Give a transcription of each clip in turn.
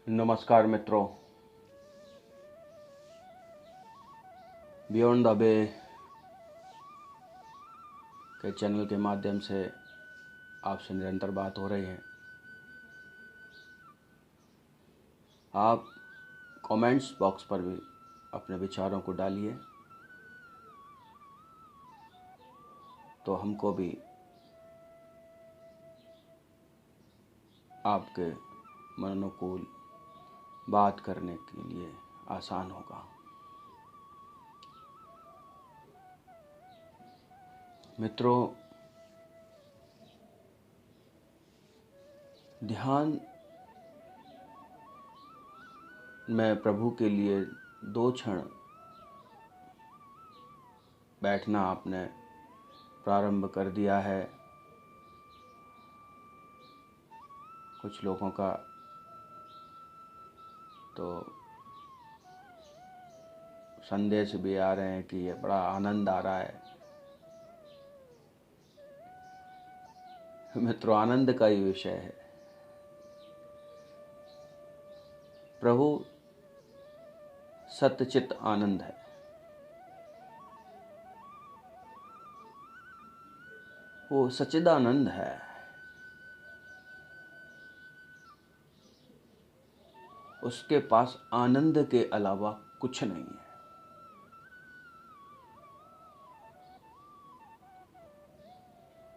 नमस्कार मित्रों, beyond the बे के चैनल के माध्यम से आपसे निरंतर बात हो रही है। आप कमेंट्स बॉक्स पर भी अपने विचारों को डालिए, तो हमको भी आपके मनोनुकूल बात करने के लिए आसान होगा। मित्रों, ध्यान में प्रभु के लिए 2 क्षण बैठना आपने प्रारंभ कर दिया है। कुछ लोगों का तो संदेश भी आ रहे हैं कि ये बड़ा आनंद आ रहा है। मित्रों, आनंद का ही विषय है। प्रभु सत्यचित आनंद है। वो सच्चिदानंद है। उसके पास आनंद के अलावा कुछ नहीं है।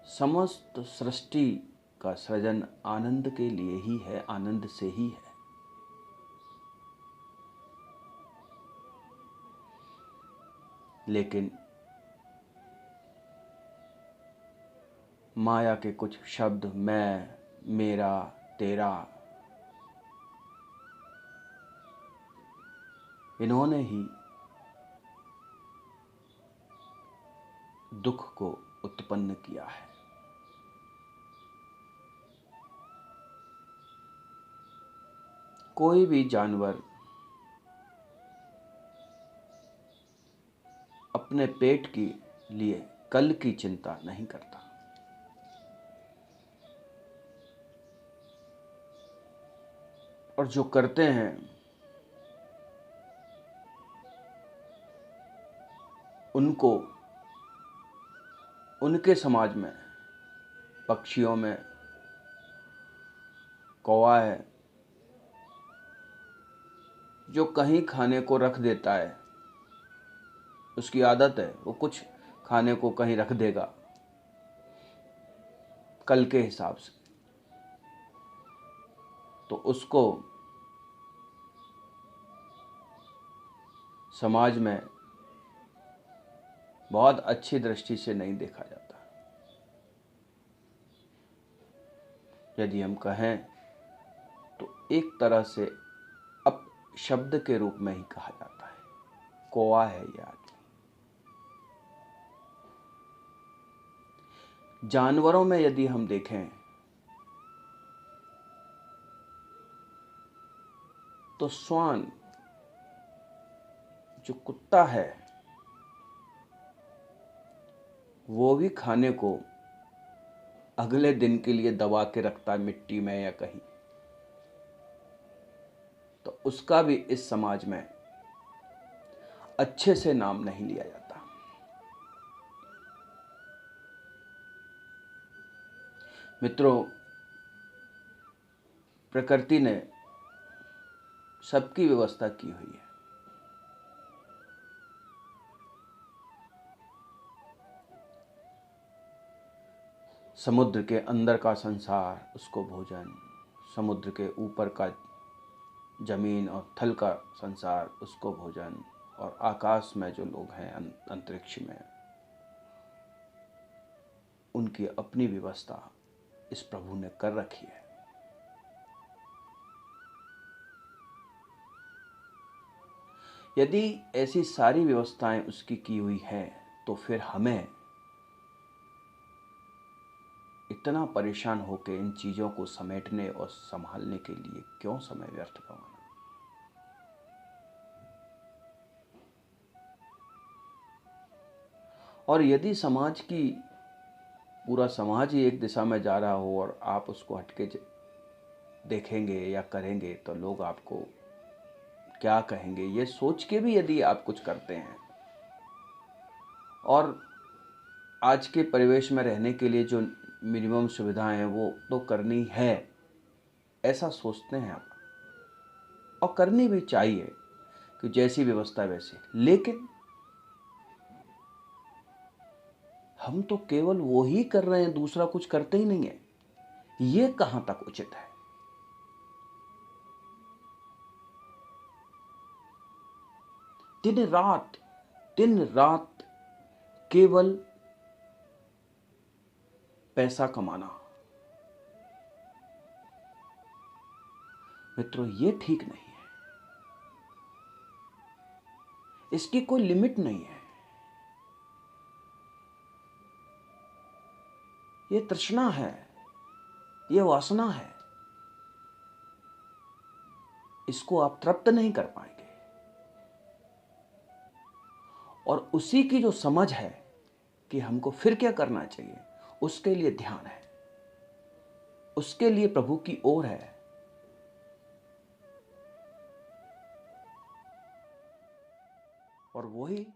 समस्त सृष्टि का सृजन आनंद के लिए ही है, आनंद से ही है। लेकिन माया के कुछ शब्द, मैं, मेरा, तेरा, इन्होंने ही दुख को उत्पन्न किया है। कोई भी जानवर अपने पेट के लिए कल की चिंता नहीं करता। और जो करते हैं उनको उनके समाज में, पक्षियों में कौवा है जो कहीं खाने को रख देता है। उसकी आदत है, वो कुछ खाने को कहीं रख देगा कल के हिसाब से, तो उसको समाज में बहुत अच्छी दृष्टि से नहीं देखा जाता। यदि हम कहें तो एक तरह से अपशब्द के रूप में ही कहा जाता है, कौवा है ये आदमी। जानवरों में यदि हम देखें तो श्वान, जो कुत्ता है, वो भी खाने को अगले दिन के लिए दबा के रखता है मिट्टी में या कहीं। तो उसका भी इस समाज में अच्छे से नाम नहीं लिया जाता। मित्रों, प्रकृति ने सबकी व्यवस्था की हुई है। समुद्र के अंदर का संसार, उसको भोजन, समुद्र के ऊपर का जमीन और थल का संसार, उसको भोजन, और आकाश में जो लोग हैं अंतरिक्ष में, उनकी अपनी व्यवस्था इस प्रभु ने कर रखी है। यदि ऐसी सारी व्यवस्थाएं उसकी की हुई है, तो फिर हमें इतना परेशान होकर इन चीज़ों को समेटने और संभालने के लिए क्यों समय व्यर्थ गंवाना। और यदि पूरा समाज ही एक दिशा में जा रहा हो और आप उसको हटके देखेंगे या करेंगे तो लोग आपको क्या कहेंगे, ये सोच के भी यदि आप कुछ करते हैं और आज के परिवेश में रहने के लिए जो मिनिमम सुविधाएं हैं वो तो करनी है, ऐसा सोचते हैं आप, और करनी भी चाहिए कि जैसी व्यवस्था वैसी, लेकिन हम तो केवल वो ही कर रहे हैं, दूसरा कुछ करते ही नहीं है। ये कहां तक उचित है? दिन रात केवल पैसा कमाना, मित्रों, ये ठीक नहीं है। इसकी कोई लिमिट नहीं है। ये तृष्णा है, ये वासना है, इसको आप तृप्त नहीं कर पाएंगे। और उसी की जो समझ है कि हमको फिर क्या करना चाहिए, उसके लिए ध्यान है, उसके लिए प्रभु की ओर है। और वही